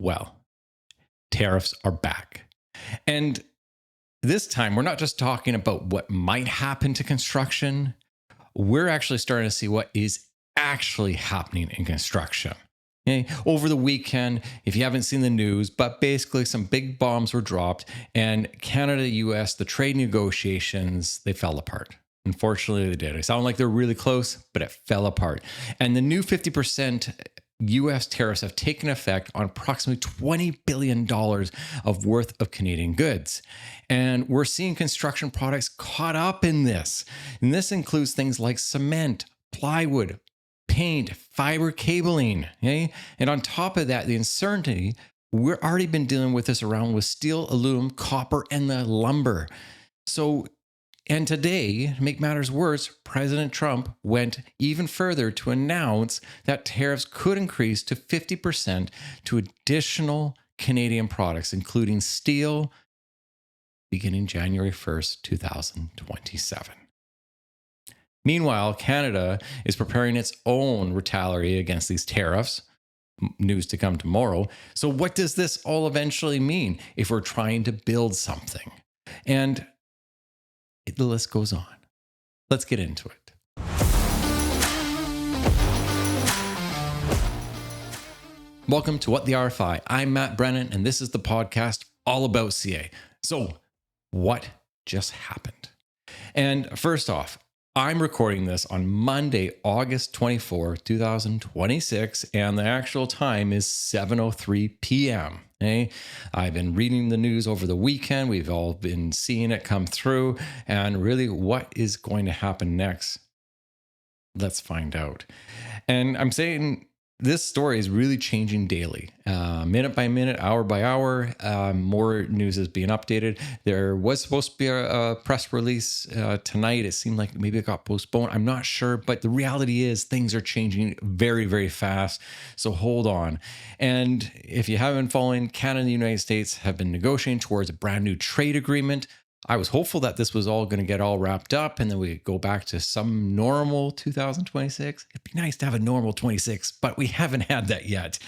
Well, tariffs are back. And this time, we're not just talking about what might happen to construction. We're actually starting to see what is actually happening in construction. Okay? Over the weekend, if you haven't seen the news, but basically some big bombs were dropped, and Canada-U.S., the trade negotiations, they fell apart. Unfortunately, they did. It sounded like they're really close, but it fell apart. And the new 50% U.S. tariffs have taken effect on approximately $20 billion of worth of Canadian goods. And we're seeing construction products caught up in this. And this includes things like cement, plywood, paint, fiber cabling. Okay? And on top of that, the uncertainty, we've already been dealing with this around with steel, aluminum, copper, and the lumber. And today, to make matters worse, President Trump went even further to announce that tariffs could increase to 50% to additional Canadian products, including steel, beginning January 1st, 2027. Meanwhile, Canada is preparing its own retaliatory against these tariffs. News to come tomorrow. So what does this all eventually mean if we're trying to build something? And the list goes on. Let's get into it. Welcome to What the RFI. I'm Matt Brennan, and this is the podcast all about CA. So, what just happened? And first off, I'm recording this on Monday, August 24, 2026, and the actual time is 7:03 p.m. Okay? I've been reading the news over the weekend. We've all been seeing it come through. And really, what is going to happen next? Let's find out. And I'm saying this story is really changing daily, minute by minute, hour by hour. More news is being updated. There was supposed to be a press release tonight. It seemed like maybe it got postponed. I'm not sure, but the reality is things are changing very, very fast. So hold on. And if you haven't been following, Canada and the United States have been negotiating towards a brand new trade agreement. I was hopeful that this was all going to get all wrapped up and then we go back to some normal 2026. It'd be nice to have a normal 26, but we haven't had that yet.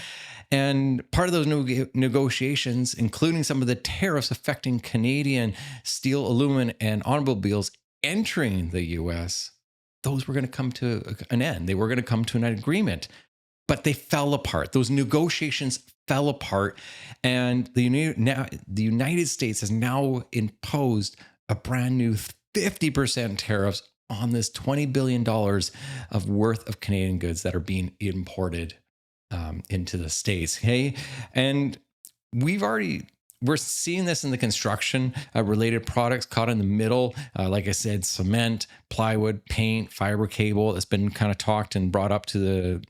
And part of those negotiations, including some of the tariffs affecting Canadian steel, aluminum, and automobiles entering the U.S., those were going to come to an end. They were going to come to an agreement, but they fell apart. Those negotiations fell apart, and the United States has now imposed a brand new 50% tariffs on this $20 billion of worth of Canadian goods that are being imported into the States. Okay, and we're seeing this in the construction related products caught in the middle. Like I said, cement, plywood, paint, fiber cable. It's been kind of talked and brought up to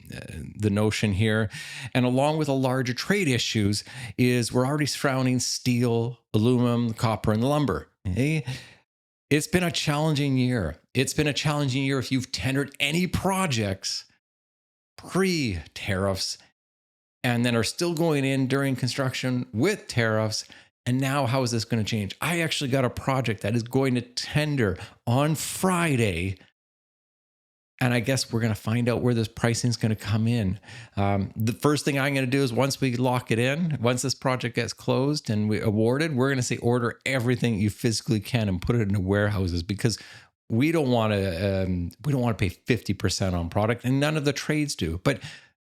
the notion here. And along with the larger trade issues is we're already surrounding steel, aluminum, copper, and lumber. Okay? It's been a challenging year. It's been a challenging year if you've tendered any projects pre-tariffs and then are still going in during construction with tariffs. And now how is this going to change? I actually got a project that is going to tender on Friday. And I guess we're going to find out where this pricing is going to come in. The first thing I'm going to do is once we lock it in, once this project gets closed and we awarded, we're going to say order everything you physically can and put it into warehouses because we don't want to pay 50% on product, and none of the trades do. But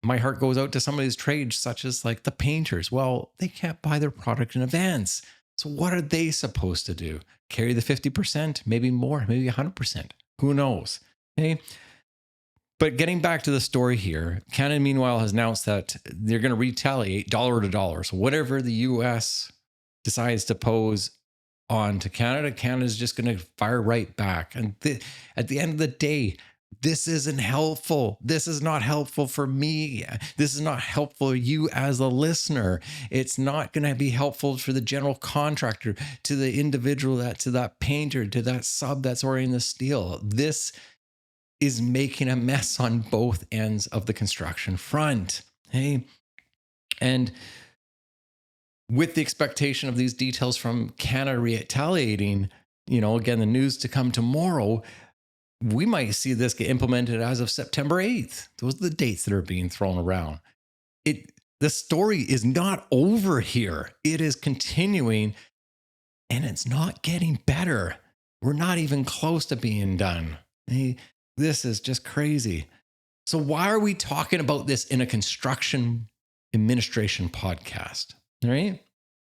my heart goes out to some of these trades, such as like the painters. Well, they can't buy their product in advance. So what are they supposed to do? Carry the 50%, maybe more, maybe 100%. Who knows? Okay. But getting back to the story here, Canada, meanwhile, has announced that they're going to retaliate dollar to dollar. So whatever the U.S. decides to pose on to Canada, Canada's just going to fire right back. And at the end of the day, this isn't helpful. This is not helpful for me. This is not helpful for you as a listener. It's not going to be helpful for the general contractor, to the individual, to that painter, to that sub that's ordering the steel. This is making a mess on both ends of the construction front. Hey, and with the expectation of these details from Canada retaliating, again, the news to come tomorrow, we might see this get implemented as of September 8th. Those are the dates that are being thrown around. the story is not over here. It is continuing, and it's not getting better. We're not even close to being done. This is just crazy. So why are we talking about this in a construction administration podcast? All right.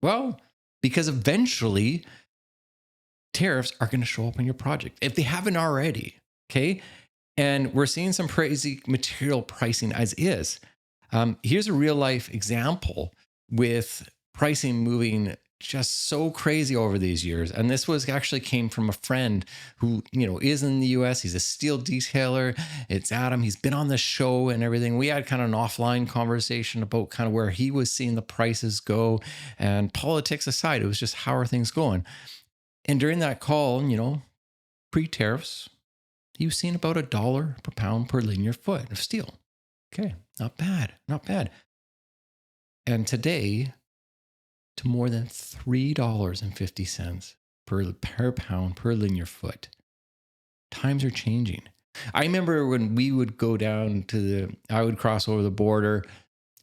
Well, because eventually tariffs are going to show up on your project if they haven't already. Okay. And we're seeing some crazy material pricing as is. Here's a real life example with pricing moving just so crazy over these years. And this was actually came from a friend who, is in the US. He's a steel detailer. It's Adam. He's been on the show and everything. We had kind of an offline conversation about kind of where he was seeing the prices go, and politics aside, it was just how are things going. And during that call, pre-tariffs, he was seeing about $1 per pound per linear foot of steel. Okay, not bad, not bad. And today, to more than $3.50 per pound per linear foot. Times are changing. I remember when we would go down I would cross over the border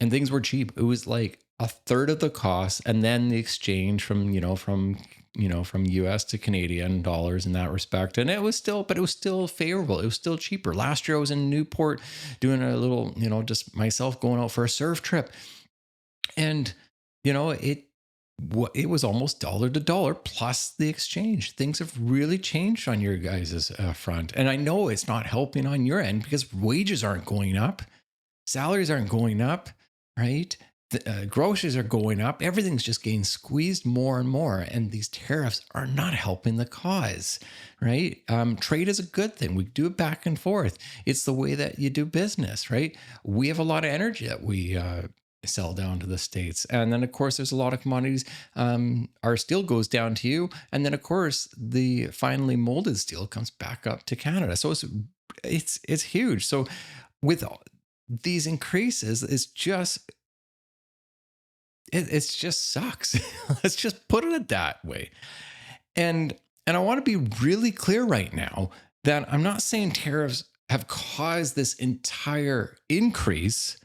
and things were cheap. It was like a third of the cost, and then the exchange from US to Canadian dollars in that respect. And it was still favorable. It was still cheaper. Last year I was in Newport doing a little, just myself going out for a surf trip. And, it was almost dollar to dollar plus the exchange. Things have really changed on your guys' front. And I know it's not helping on your end because wages aren't going up. Salaries aren't going up, right? The groceries are going up. Everything's just getting squeezed more and more. And these tariffs are not helping the cause, right? Trade is a good thing. We do it back and forth. It's the way that you do business, right? We have a lot of energy that we sell down to the States. And then, of course, there's a lot of commodities. Our steel goes down to you. And then, of course, the finely molded steel comes back up to Canada. So it's huge. So with these increases, it just sucks. Let's just put it that way. And I want to be really clear right now that I'm not saying tariffs have caused this entire increase.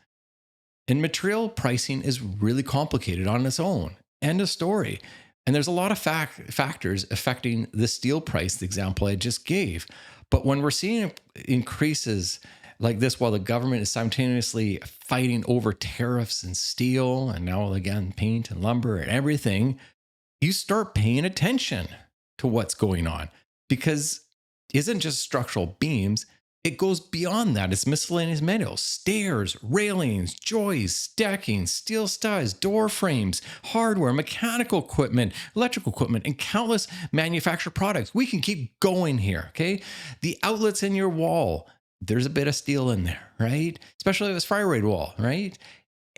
And material pricing is really complicated on its own. End of story. And there's a lot of factors affecting the steel price, the example I just gave. But when we're seeing increases like this while the government is simultaneously fighting over tariffs and steel, and now again, paint and lumber and everything, you start paying attention to what's going on, because it isn't just structural beams. It goes beyond that. It's miscellaneous materials, stairs, railings, joists, stacking, steel studs, door frames, hardware, mechanical equipment, electrical equipment, and countless manufactured products. We can keep going here, okay? The outlets in your wall, there's a bit of steel in there, right? Especially if it's fire rate wall, right?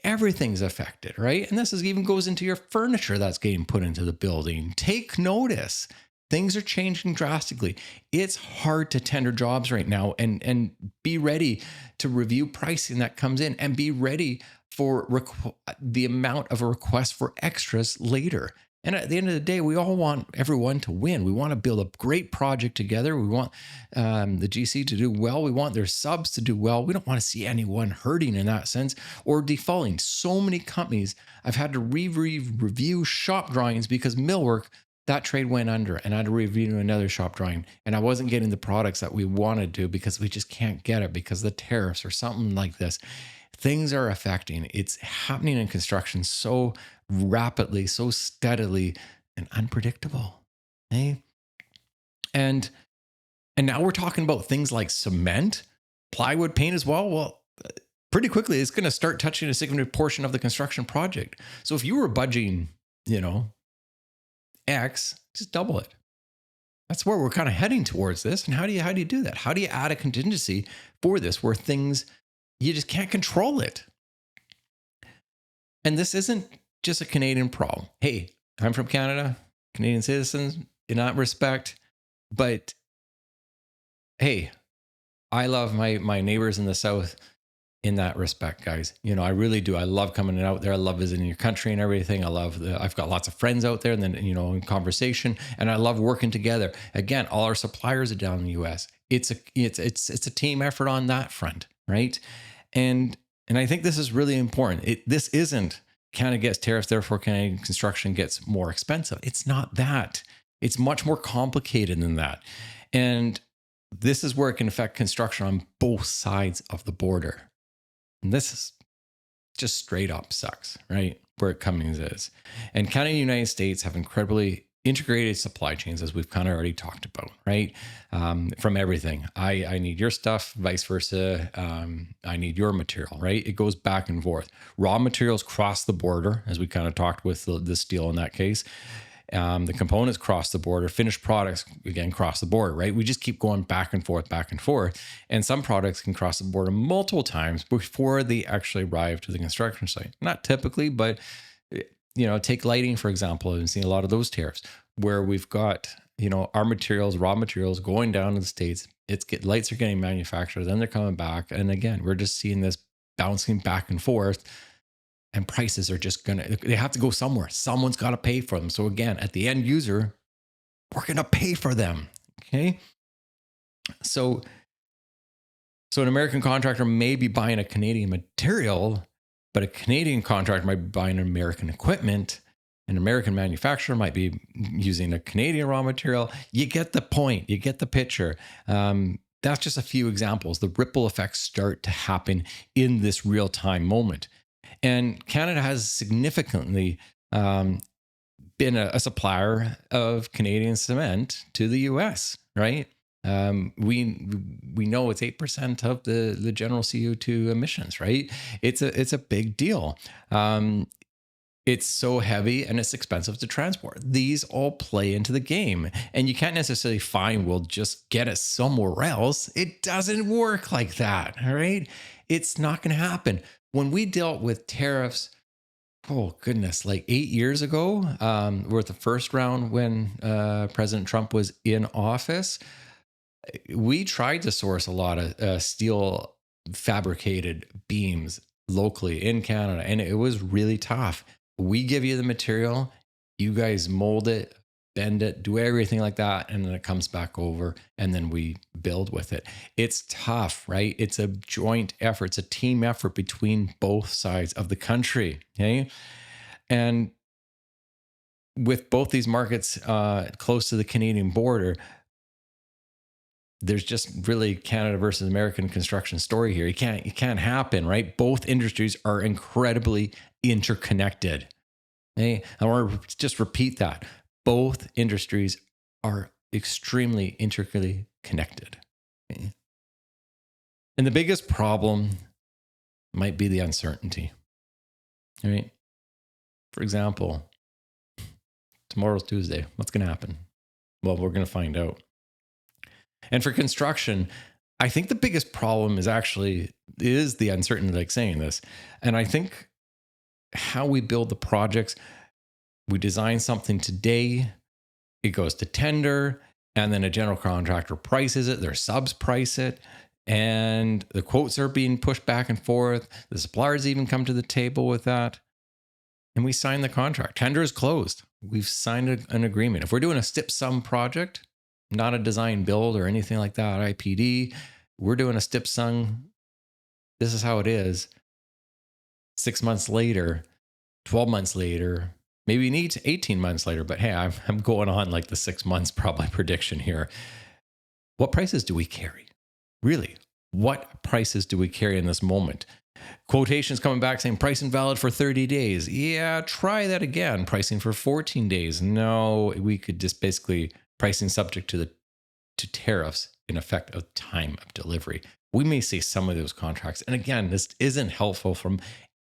Everything's affected, right? And this even goes into your furniture that's getting put into the building. Take notice. Things are changing drastically. It's hard to tender jobs right now and be ready to review pricing that comes in and be ready for the amount of a request for extras later. And at the end of the day, we all want everyone to win. We want to build a great project together. We want the GC to do well. We want their subs to do well. We don't want to see anyone hurting in that sense or defaulting. So many companies, I've had to review shop drawings because millwork, that trade went under, and I had to review another shop drawing, and I wasn't getting the products that we wanted to because we just can't get it because of the tariffs or something like this. Things are affecting. It's happening in construction so rapidly, so steadily, and unpredictable. Okay? And now we're talking about things like cement, plywood, paint as well. Well, pretty quickly, it's going to start touching a significant portion of the construction project. So if you were budgeting, X, just double it. That's where we're kind of heading towards this. And how do you do that? How do you add a contingency for this where things, you just can't control it? And this isn't just a Canadian problem. Hey, I'm from Canada, Canadian citizens in that respect. But hey, I love my neighbors in the South in that respect, guys. I really do. I love coming out there. I love visiting your country and everything. I've got lots of friends out there and then, in conversation, and I love working together. Again, all our suppliers are down in the U.S. It's a team effort on that front, right? And And I think this is really important. This isn't Canada gets tariffs, therefore Canadian construction gets more expensive. It's not that. It's much more complicated than that. And this is where it can affect construction on both sides of the border. And this is just straight up sucks, right? Where it comes is. And Canada and the United States have incredibly integrated supply chains, as we've kind of already talked about, right? From everything. I need your stuff, vice versa. I need your material, right? It goes back and forth. Raw materials cross the border, as we kind of talked with the steel in that case. The components cross the border, finished products, again, cross the border, right? We just keep going back and forth, back and forth. And some products can cross the border multiple times before they actually arrive to the construction site. Not typically, but take lighting, for example. I've seen a lot of those tariffs where we've got, our materials, raw materials going down to the States. Lights are getting manufactured, then they're coming back. And again, we're just seeing this bouncing back and forth. And prices are just they have to go somewhere. Someone's got to pay for them. So again, at the end user, we're going to pay for them. Okay. So an American contractor may be buying a Canadian material, but a Canadian contractor might be buying American equipment. An American manufacturer might be using a Canadian raw material. You get the point. You get the picture. That's just a few examples. The ripple effects start to happen in this real-time moment. And Canada has significantly been a supplier of Canadian cement to the U.S., right? We know it's 8% of the general CO2 emissions, right? It's a big deal. It's so heavy and it's expensive to transport. These all play into the game. And you can't necessarily find, we'll just get it somewhere else. It doesn't work like that, all right? It's not going to happen. When we dealt with tariffs, oh goodness, like 8 years ago, with the first round when President Trump was in office, we tried to source a lot of steel fabricated beams locally in Canada, and it was really tough. We give you the material, you guys mold it, bend it, do everything like that, and then it comes back over, and then we build with it. It's tough, right? It's a joint effort. It's a team effort between both sides of the country, okay? And with both these markets close to the Canadian border, there's just really Canada versus American construction story here. It can't happen, right? Both industries are incredibly interconnected. Okay? I want to just repeat that. Both industries are extremely intricately connected. Okay? And the biggest problem might be the uncertainty. All right? For example, tomorrow's Tuesday. What's going to happen? Well, we're going to find out. And for construction, I think the biggest problem is the uncertainty, like saying this. And I think how we build the projects, we design something today, it goes to tender, and then a general contractor prices it, their subs price it, and the quotes are being pushed back and forth. The suppliers even come to the table with that. And we sign the contract. Tender is closed. We've signed an agreement. If we're doing a stip sum project, not a design build or anything like that, IPD, we're doing a stip sum. This is how it is. 6 months later, 12 months later, maybe 18 months later, but hey, I'm going on like the 6 months probably prediction here. What prices do we carry? Really, what prices do we carry in this moment? Quotations coming back saying price invalid for 30 days. Yeah, try that again. Pricing for 14 days. No, we could just basically pricing subject to tariffs in effect of time of delivery. We may see some of those contracts. And again, this isn't helpful from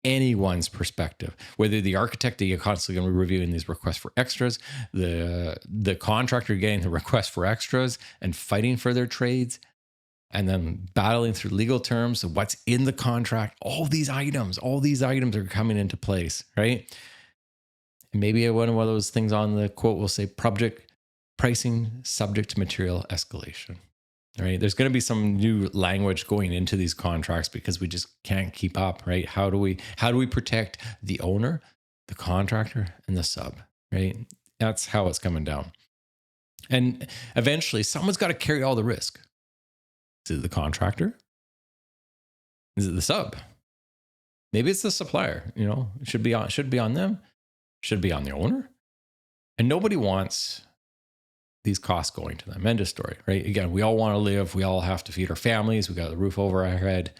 anyone's perspective, whether the architect that you're constantly going to be reviewing these requests for extras, the contractor getting the request for extras and fighting for their trades, and then battling through legal terms of what's in the contract. All these items are coming into place, right? And maybe one of those things on the quote will say project pricing subject to material escalation. Right? There's going to be some new language going into these contracts because we just can't keep up, right? How do we protect the owner, the contractor, and the sub, right? That's how it's coming down. And eventually someone's got to carry all the risk. Is it the contractor? Is it the sub? Maybe it's the supplier, it should be on them, should be on the owner. And nobody wants these costs going to them. End of story, right? Again, we all want to live. We all have to feed our families. We got the roof over our head.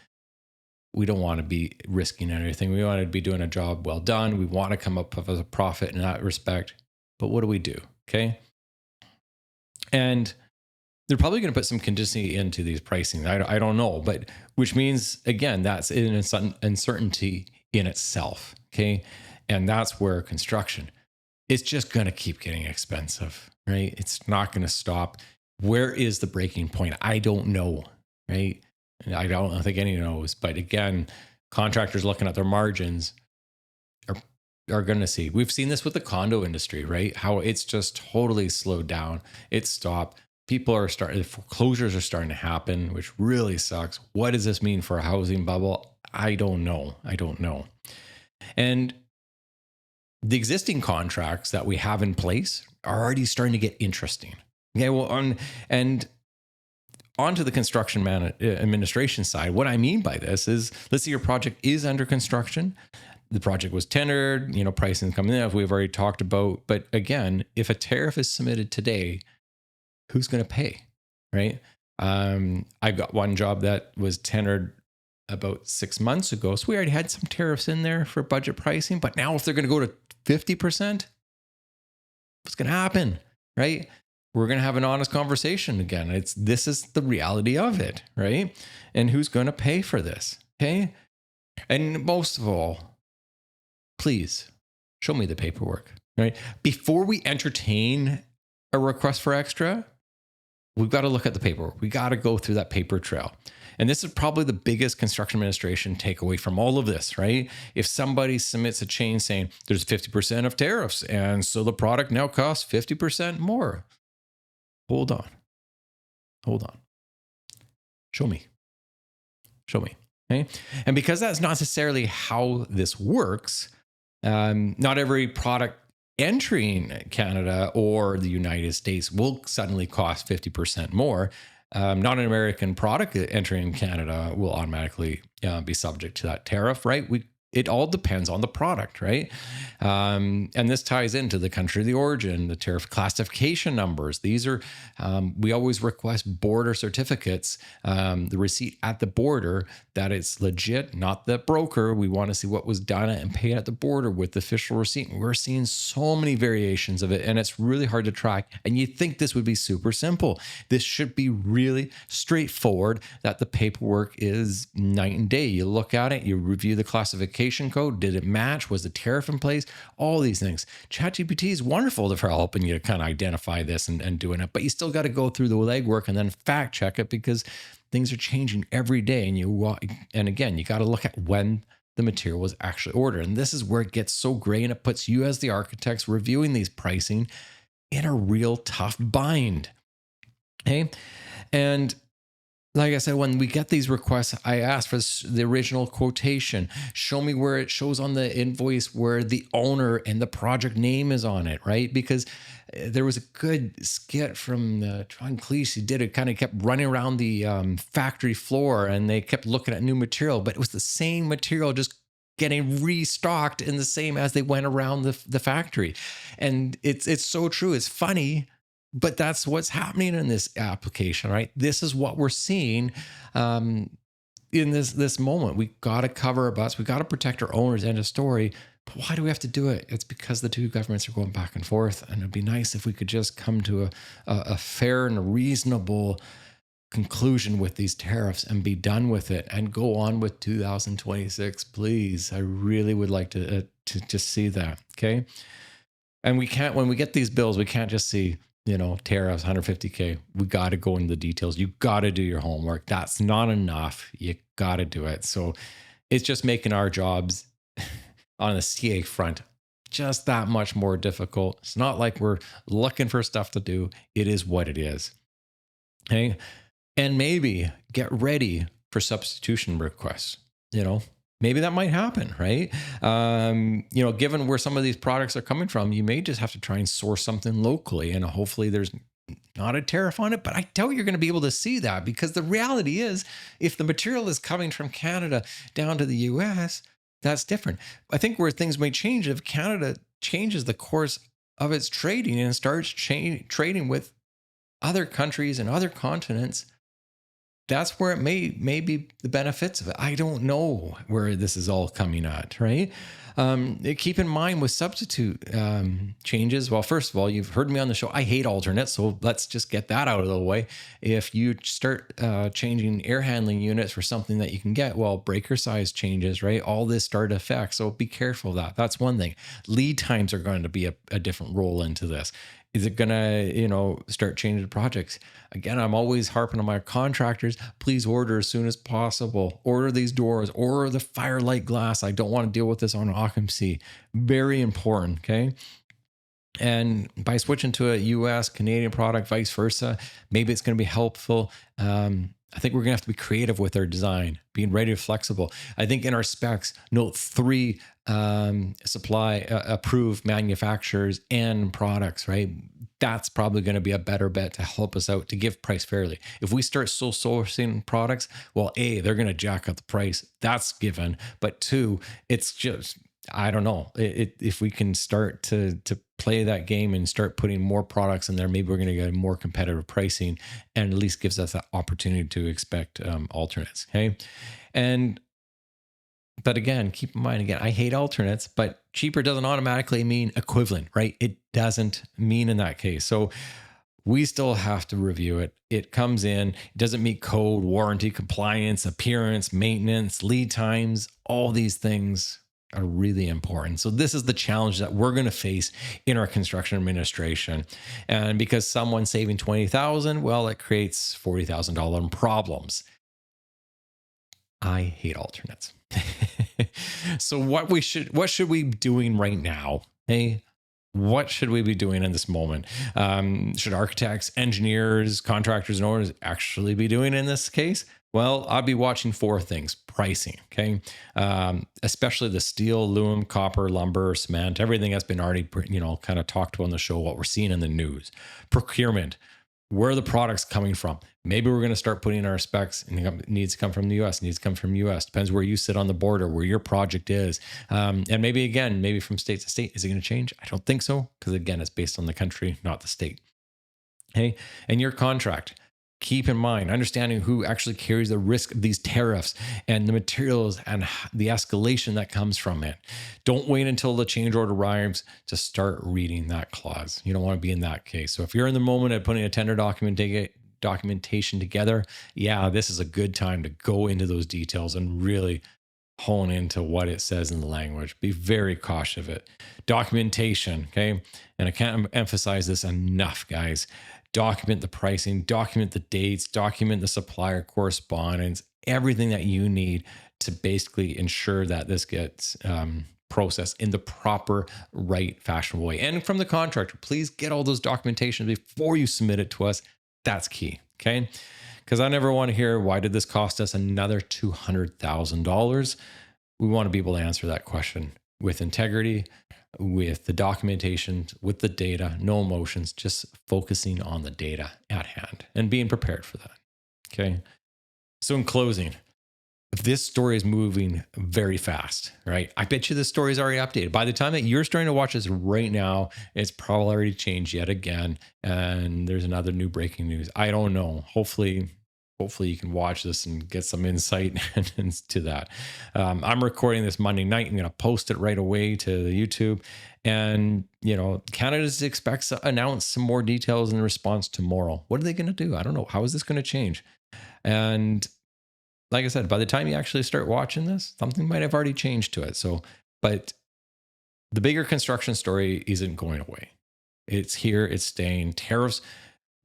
We don't want to be risking anything. We want to be doing a job well done. We want to come up with a profit in that respect. But what do we do? Okay. And they're probably going to put some contingency into these pricing. I don't know, but which means, again, that's an uncertainty in itself. Okay. And that's where construction, it's just going to keep getting expensive, right? It's not going to stop. Where is the breaking point? I don't know, right? And I don't think anyone knows. But again, contractors looking at their margins are going to see. We've seen this with the condo industry, right? How it's just totally slowed down. It's stopped. People are starting, foreclosures are starting to happen, which really sucks. What does this mean for a housing bubble? I don't know. And the existing contracts that we have in place are already starting to get interesting. Okay, well, onto the construction administration side, what I mean by this is, let's say your project is under construction. The project was tendered, pricing coming in, as we've already talked about. But again, if a tariff is submitted today, who's going to pay, right? I've got one job that was tendered about 6 months ago. So we already had some tariffs in there for budget pricing. But now if they're going to go to 50%, what's going to happen, right? We're going to have an honest conversation again. This is the reality of it, right? And who's going to pay for this, okay? And most of all, please show me the paperwork, right? Before we entertain a request for extra, we've got to look at the paperwork. We got to go through that paper trail. And this is probably the biggest construction administration takeaway from all of this, right? If somebody submits a chain saying there's 50% of tariffs, and so the product now costs 50% more. Hold on. Show me. Okay? And because that's not necessarily how this works, not every product entering Canada or the United States will suddenly cost 50% more. Not an American product entering Canada will automatically be subject to that tariff, right? It all depends on the product, right? And this ties into the country of the origin, the tariff classification numbers. These are, we always request border certificates, the receipt at the border that it's legit, not the broker. We want to see what was done and paid at the border with the official receipt. We're seeing so many variations of it, and it's really hard to track. And you'd think this would be super simple. This should be really straightforward, that the paperwork is night and day. You look at it, you review the classification code. Did it match? Was the tariff in place? All these things. ChatGPT is wonderful for helping you to kind of identify this and doing it, but you still got to go through the legwork and then fact check it, because things are changing every day. And again, you got to look at when the material was actually ordered. And this is where it gets so gray, and it puts you as the architects reviewing these pricing in a real tough bind. Okay. And like I said, when we get these requests, I ask for the original quotation. Show me where it shows on the invoice where the owner and the project name is on it, right? Because there was a good skit from John Cleese. He did it, kind of kept running around the factory floor, and they kept looking at new material, but it was the same material just getting restocked in the same as they went around the factory. And it's so true. It's funny, but that's what's happening in this application, right? This is what we're seeing in this moment. We got to cover our butts. We got to protect our owners. End of story. But why do we have to do it? It's because the two governments are going back and forth, and it'd be nice if we could just come to a fair and a reasonable conclusion with these tariffs and be done with it and go on with 2026, please. I really would like to just see that. Okay. And we can't, when we get these bills, we can't just see, tariffs, 150K. We got to go into the details. You got to do your homework. That's not enough. You got to do it. So it's just making our jobs on the CA front just that much more difficult. It's not like we're looking for stuff to do. It is what it is. Okay. And maybe get ready for substitution requests. Maybe that might happen, right? Given where some of these products are coming from, you may just have to try and source something locally, and hopefully there's not a tariff on it. But I doubt you're going to be able to see that, because the reality is, if the material is coming from Canada down to the U.S., that's different. I think where things may change if Canada changes the course of its trading and starts trading with other countries and other continents, that's where it may be the benefits of it. I don't know where this is all coming at, right? Keep in mind with substitute changes. Well, first of all, you've heard me on the show. I hate alternates, so let's just get that out of the way. If you start changing air handling units for something that you can get, well, breaker size changes, right? All this start to affect. So be careful of that. That's one thing. Lead times are going to be a different role into this. Is it going to, start changing projects? Again, I'm always harping on my contractors. Please order as soon as possible. Order these doors, order the firelight glass. I don't want to deal with this on occupancy. Very important. Okay. And by switching to a US, Canadian product, vice versa, maybe it's going to be helpful. I think we're going to have to be creative with our design, being ready to flexible. I think in our specs, note 3 supply approved manufacturers and products, right? That's probably going to be a better bet to help us out to give price fairly. If we start sole sourcing products, well, A, they're going to jack up the price. That's given. But 2, it's just, I don't know. If we can start to play that game and start putting more products in there, maybe we're going to get more competitive pricing, and at least gives us that opportunity to expect alternates. Okay, but again, keep in mind, again, I hate alternates, but cheaper doesn't automatically mean equivalent, right? It doesn't mean in that case. So we still have to review it. It comes in, it doesn't meet code, warranty, compliance, appearance, maintenance, lead times, all these things are really important. So this is the challenge that we're going to face in our construction administration. And because someone's saving $20,000, well, it creates $40,000 in problems. I hate alternates. So what should we be doing right now? Hey, what should we be doing in this moment? Should architects, engineers, contractors, and owners actually be doing in this case? Well, I'll be watching 4 things. Pricing, okay? Especially the steel, aluminum, copper, lumber, cement, everything that's been already, kind of talked about on the show, what we're seeing in the news. Procurement, where are the products coming from? Maybe we're going to start putting our specs, and it needs to come from the US, needs to come from US. Depends where you sit on the border, where your project is. And maybe from state to state, is it going to change? I don't think so, because again, it's based on the country, not the state. Okay, and your contract. Keep in mind, understanding who actually carries the risk of these tariffs and the materials and the escalation that comes from it. Don't wait until the change order arrives to start reading that clause. You don't want to be in that case. So if you're in the moment of putting a tender documentation together, yeah, this is a good time to go into those details and really hone into what it says in the language. Be very cautious of it. Documentation, okay? And I can't emphasize this enough, guys. Document the pricing, document the dates, document the supplier correspondence, everything that you need to basically ensure that this gets processed in the proper, right, fashionable way. And from the contractor, please get all those documentation before you submit it to us. That's key, okay? Because I never want to hear, why did this cost us another $200,000? We want to be able to answer that question with integrity, with the documentation, with the data, no emotions, just focusing on the data at hand and being prepared for that. Okay. So in closing, this story is moving very fast, right? I bet you this story is already updated. By the time that you're starting to watch this right now, it's probably already changed yet again. And there's another new breaking news. I don't know. Hopefully you can watch this and get some insight into that. I'm recording this Monday night. I'm going to post it right away to the YouTube. And, Canada expects to announce some more details in response tomorrow. What are they going to do? I don't know. How is this going to change? And like I said, by the time you actually start watching this, something might have already changed to it. So, but the bigger construction story isn't going away. It's here. It's staying. Tariffs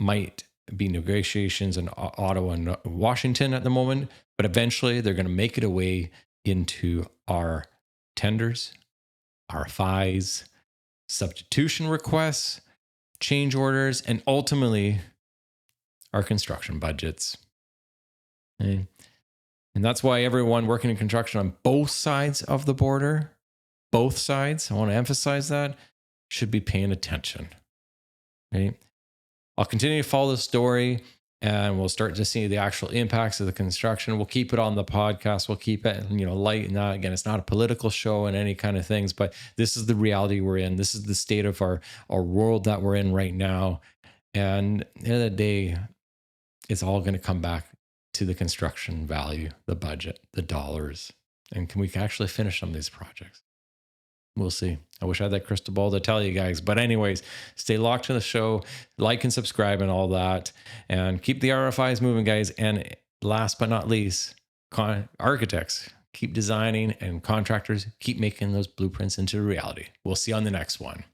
might be negotiations in Ottawa and Washington at the moment, but eventually they're going to make it a way into our tenders, RFIs, substitution requests, change orders, and ultimately our construction budgets. Okay? And that's why everyone working in construction on both sides of the border, both sides, I want to emphasize that, should be paying attention. Okay? I'll continue to follow the story. and we'll start to see the actual impacts of the construction. We'll keep it on the podcast. We'll keep it, light. And again, it's not a political show and any kind of things, but this is the reality we're in. This is the state of our world that we're in right now. And at the end of the day, it's all going to come back to the construction value, the budget, the dollars. And can we actually finish some of these projects? We'll see. I wish I had that crystal ball to tell you guys. But anyways, stay locked to the show, like and subscribe and all that. And keep the RFIs moving, guys. And last but not least, architects, keep designing, and contractors, keep making those blueprints into reality. We'll see you on the next one.